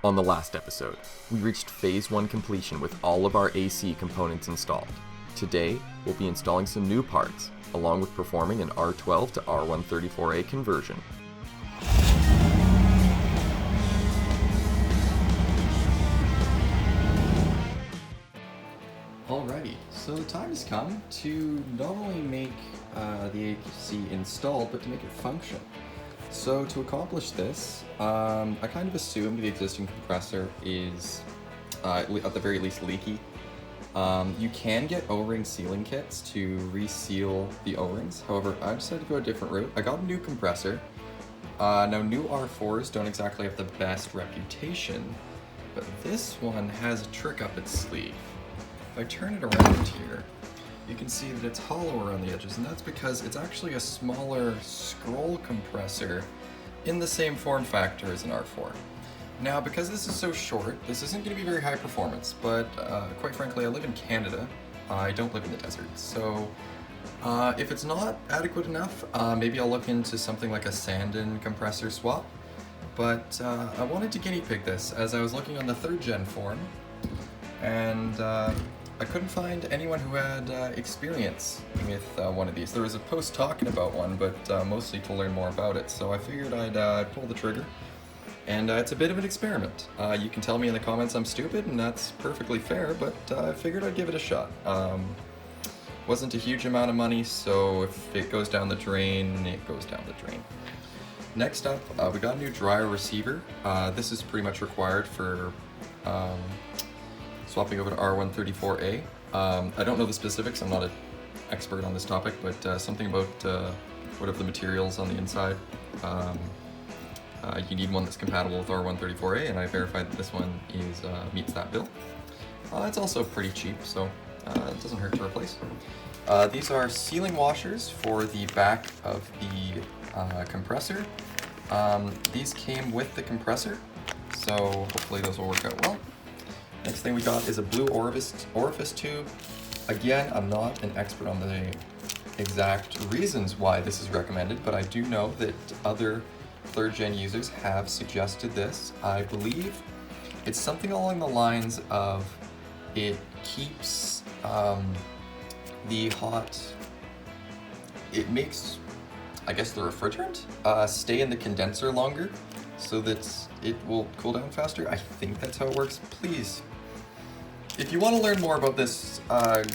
On the last episode, we reached Phase 1 completion with all of our AC components installed. Today, we'll be installing some new parts, along with performing an R12 to R134a conversion. Alrighty, so the time has come to not only make the AC installed, but to make it function. So to accomplish this, I kind of assumed the existing compressor is, at the very least, leaky. You can get O-ring sealing kits to reseal the O-rings. However, I decided to go a different route. I got a new compressor. Now, new R4s don't exactly have the best reputation, but this one has a trick up its sleeve. If I turn it around here, you can see that it's hollow around the edges, and that's because it's actually a smaller scroll compressor in the same form factor as an R4. Now, because this is so short, this isn't going to be very high performance, but quite frankly, I live in Canada. I don't live in the desert, so if it's not adequate enough, maybe I'll look into something like a sand-in compressor swap. But I wanted to guinea pig this as I was looking on the 3rd gen forum, and I couldn't find anyone who had experience with one of these. There was a post talking about one, but mostly to learn more about it, so I figured I'd pull the trigger. And it's a bit of an experiment. You can tell me in the comments I'm stupid, and that's perfectly fair, but I figured I'd give it a shot. Wasn't a huge amount of money, so if it goes down the drain, it goes down the drain. Next up, we got a new dryer receiver. This is pretty much required for swapping over to R134a. I don't know the specifics, I'm not an expert on this topic, but something about what are the materials on the inside. You need one that's compatible with R134a, and I verified that this one meets that bill. It's also pretty cheap, so it doesn't hurt to replace. These are sealing washers for the back of the compressor. These came with the compressor, so hopefully those will work out well. Next thing we got is a blue orifice tube. Again, I'm not an expert on the exact reasons why this is recommended, but I do know that other 3rd gen users have suggested this. I believe it's something along the lines of it keeps it makes, I guess, the refrigerant stay in the condenser longer so that it will cool down faster. I think that's how it works. Please, if you want to learn more about this,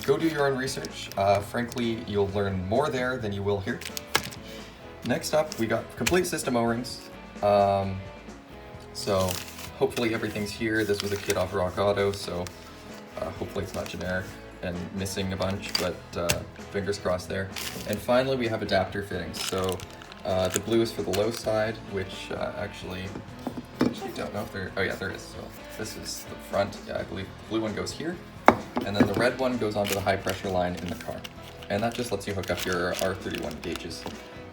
go do your own research. Frankly, you'll learn more there than you will here. Next up, we got complete system O-rings. So hopefully everything's here. This was a kit off Rock Auto, so hopefully it's not generic and missing a bunch, but fingers crossed there. And finally, we have adapter fittings. So the blue is for the low side, which actually don't know if there, oh yeah, there is. So this is the front. Yeah, I believe the blue one goes here. And then the red one goes onto the high pressure line in the car. And that just lets you hook up your R31 gauges.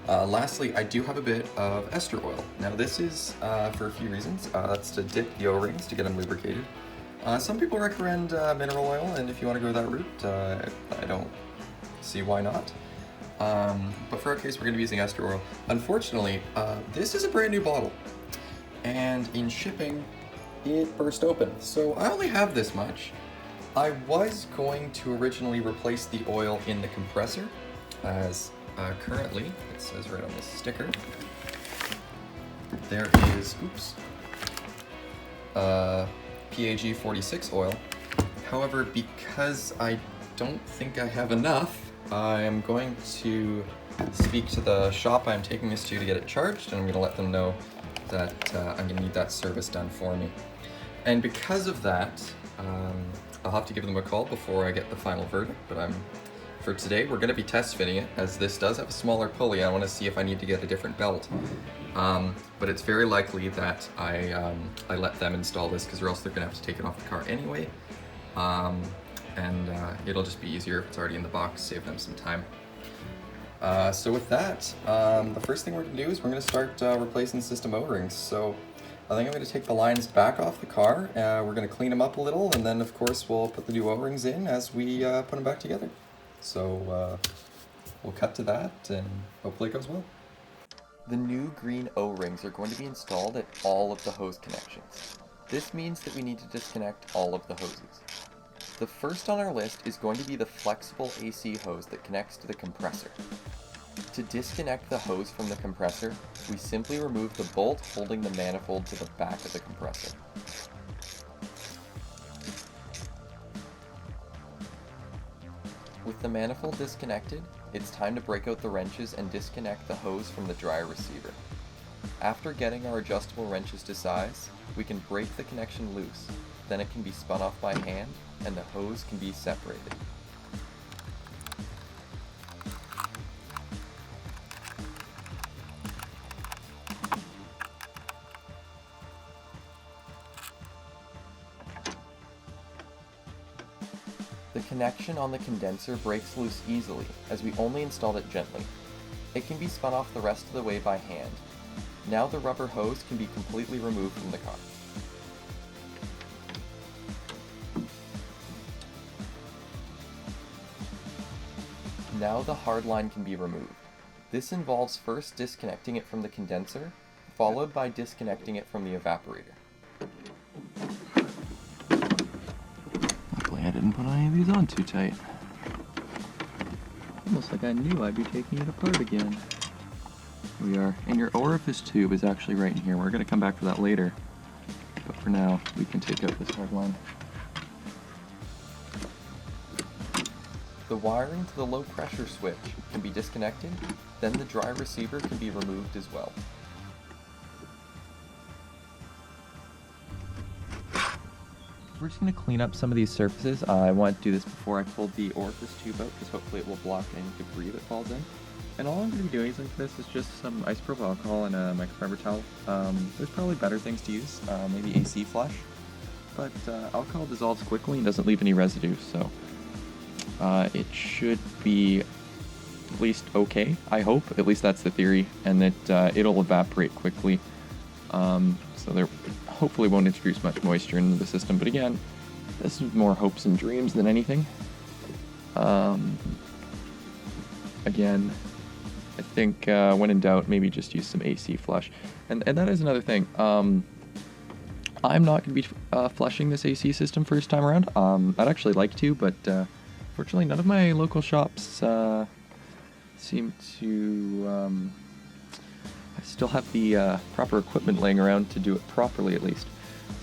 Lastly, I do have a bit of ester oil. Now this is for a few reasons. That's to dip the O-rings to get them lubricated. Some people recommend mineral oil, and if you want to go that route, I don't see why not. But for our case, we're going to be using ester oil. Unfortunately, this is a brand new bottle, and in shipping, it burst open. So I only have this much. I was going to originally replace the oil in the compressor, as currently, it says right on this sticker, there is, PAG 46 oil. However, because I don't think I have enough, I am going to speak to the shop I'm taking this to get it charged, and I'm going to let them know that I'm going to need that service done for me. And because of that, I'll have to give them a call before I get the final verdict, but for today, we're going to be test fitting it, as this does have a smaller pulley. I want to see if I need to get a different belt. But it's very likely that I let them install this, because or else they're going to have to take it off the car anyway. And it'll just be easier if it's already in the box, save them some time. So with that, the first thing we're going to do is we're going to start replacing system O-rings. So I think I'm going to take the lines back off the car, we're going to clean them up a little, and then of course we'll put the new O-rings in as we put them back together. So we'll cut to that, and hopefully it goes well. The new green O-rings are going to be installed at all of the hose connections. This means that we need to disconnect all of the hoses. The first on our list is going to be the flexible AC hose that connects to the compressor. To disconnect the hose from the compressor, we simply remove the bolt holding the manifold to the back of the compressor. With the manifold disconnected, it's time to break out the wrenches and disconnect the hose from the dryer receiver. After getting our adjustable wrenches to size, we can break the connection loose, then it can be spun off by hand and the hose can be separated. The connection on the condenser breaks loose easily as we only installed it gently. It can be spun off the rest of the way by hand. Now the rubber hose can be completely removed from the car. Now the hard line can be removed. This involves first disconnecting it from the condenser, followed by disconnecting it from the evaporator. Luckily I didn't put any of these on too tight. Almost like I knew I'd be taking it apart again. Here we are. And your orifice tube is actually right in here. We're going to come back for that later. But for now, we can take out this hard line. The wiring to the low pressure switch can be disconnected, then the dry receiver can be removed as well. We're just going to clean up some of these surfaces. I want to do this before I pull the orifice tube out because hopefully it will block any debris that falls in. And all I'm going to be doing like this is just some isopropyl alcohol and a microfiber towel. There's probably better things to use, maybe AC flush, but alcohol dissolves quickly and doesn't leave any residue, so it should be at least okay, I hope. At least that's the theory, and that it'll evaporate quickly, so there hopefully won't introduce much moisture into the system. But again, this is more hopes and dreams than anything. Again, I think when in doubt, maybe just use some AC flush. And that is another thing. I'm not going to be flushing this AC system first time around. I'd actually like to, but fortunately none of my local shops seem to... I still have the proper equipment laying around to do it properly, at least.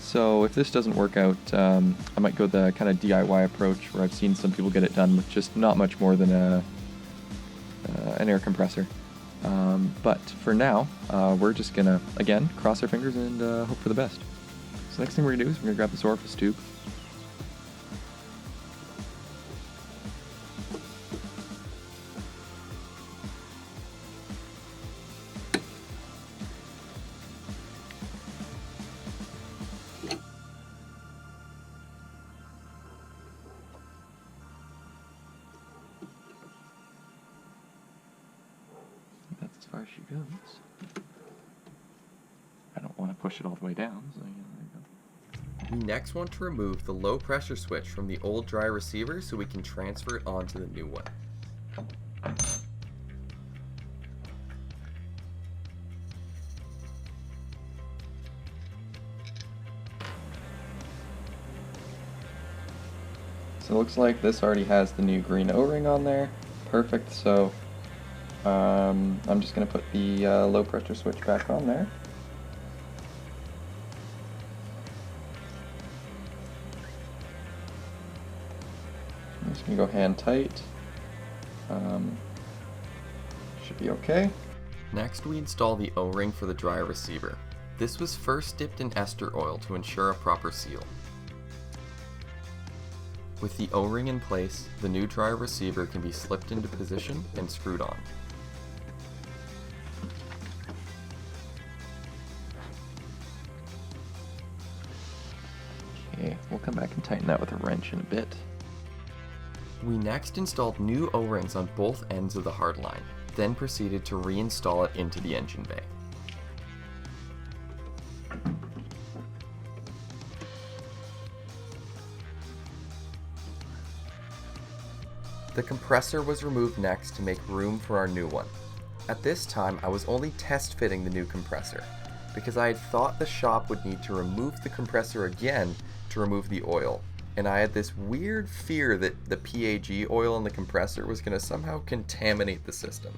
So if this doesn't work out, I might go the kind of DIY approach where I've seen some people get it done with just not much more than an air compressor. But for now, we're just gonna, again, cross our fingers and hope for the best. So next thing we're gonna do is we're gonna grab this orifice tube. That's as far as she goes. I don't want to push it all the way down, so yeah, there you go. We next want to remove the low pressure switch from the old dry receiver so we can transfer it onto the new one. So it looks like this already has the new green O-ring on there. Perfect, so I'm just going to put the low pressure switch back on there. I'm just going to go hand tight. Should be okay. Next we install the O-ring for the dry receiver. This was first dipped in ester oil to ensure a proper seal. With the O-ring in place, the new dry receiver can be slipped into position and screwed on. Okay, we'll come back and tighten that with a wrench in a bit. We next installed new O-rings on both ends of the hardline, then proceeded to reinstall it into the engine bay. The compressor was removed next to make room for our new one. At this time, I was only test fitting the new compressor. because I had thought the shop would need to remove the compressor again to remove the oil, and I had this weird fear that the PAG oil in the compressor was going to somehow contaminate the system.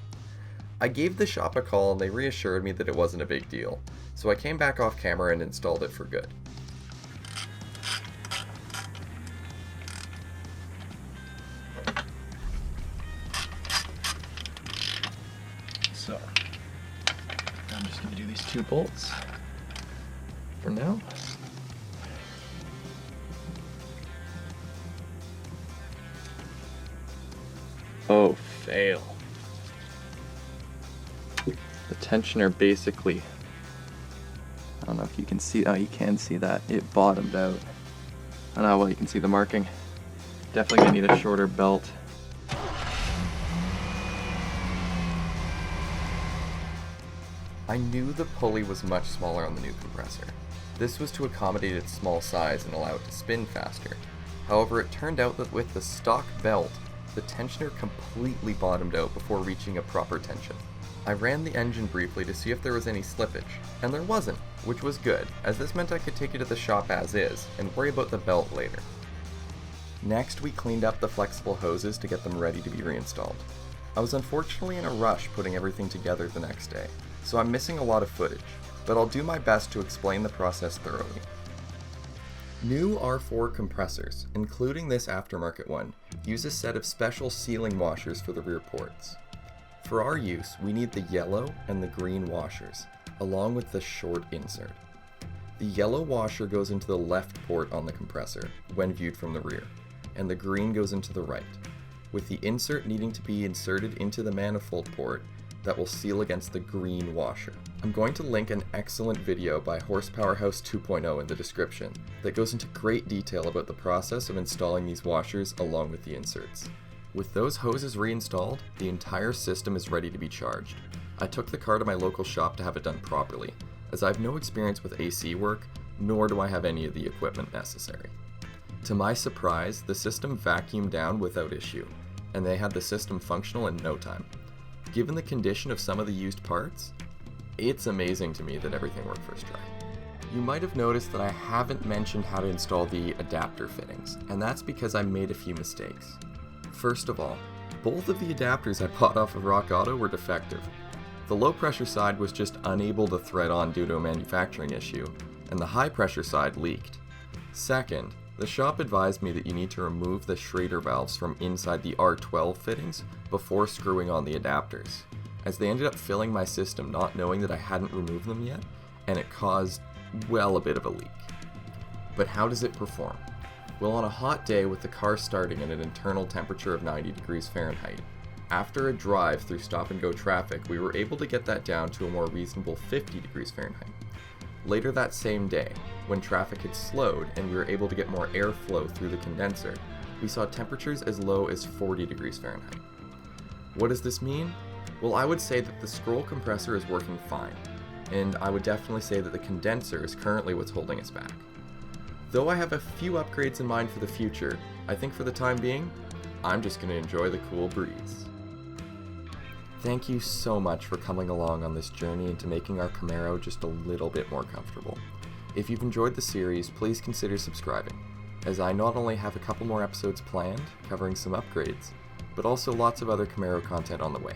I gave the shop a call and they reassured me that it wasn't a big deal, so I came back off camera and installed it for good. So, I'm just going to do these 2 bolts for now. Oh, fail. The tensioner basically, I don't know if you can see, oh, you can see that, it bottomed out. I don't know, well, you can see the marking. Definitely gonna need a shorter belt. I knew the pulley was much smaller on the new compressor. This was to accommodate its small size and allow it to spin faster. However, it turned out that with the stock belt, the tensioner completely bottomed out before reaching a proper tension. I ran the engine briefly to see if there was any slippage, and there wasn't, which was good, as this meant I could take it to the shop as is, and worry about the belt later. Next, we cleaned up the flexible hoses to get them ready to be reinstalled. I was unfortunately in a rush putting everything together the next day, so I'm missing a lot of footage, but I'll do my best to explain the process thoroughly. New R4 compressors, including this aftermarket one, use a set of special sealing washers for the rear ports. For our use, we need the yellow and the green washers, along with the short insert. The yellow washer goes into the left port on the compressor, when viewed from the rear, and the green goes into the right, with the insert needing to be inserted into the manifold port that will seal against the green washer. I'm going to link an excellent video by Horsepower House 2.0 in the description that goes into great detail about the process of installing these washers along with the inserts. With those hoses reinstalled, the entire system is ready to be charged. I took the car to my local shop to have it done properly, as I have no experience with AC work, nor do I have any of the equipment necessary. To my surprise, the system vacuumed down without issue, and they had the system functional in no time. Given the condition of some of the used parts, it's amazing to me that everything worked first try. You might have noticed that I haven't mentioned how to install the adapter fittings, and that's because I made a few mistakes. First of all, both of the adapters I bought off of Rock Auto were defective. The low pressure side was just unable to thread on due to a manufacturing issue, and the high pressure side leaked. Second, the shop advised me that you need to remove the Schrader valves from inside the R12 fittings before screwing on the adapters, as they ended up filling my system not knowing that I hadn't removed them yet, and it caused, well, a bit of a leak. But how does it perform? Well, on a hot day with the car starting at an internal temperature of 90 degrees Fahrenheit, after a drive through stop-and-go traffic, we were able to get that down to a more reasonable 50 degrees Fahrenheit. Later that same day, when traffic had slowed and we were able to get more airflow through the condenser, we saw temperatures as low as 40 degrees Fahrenheit. What does this mean? Well, I would say that the scroll compressor is working fine, and I would definitely say that the condenser is currently what's holding us back. Though I have a few upgrades in mind for the future, I think for the time being, I'm just going to enjoy the cool breeze. Thank you so much for coming along on this journey into making our Camaro just a little bit more comfortable. If you've enjoyed the series, please consider subscribing, as I not only have a couple more episodes planned covering some upgrades, but also lots of other Camaro content on the way.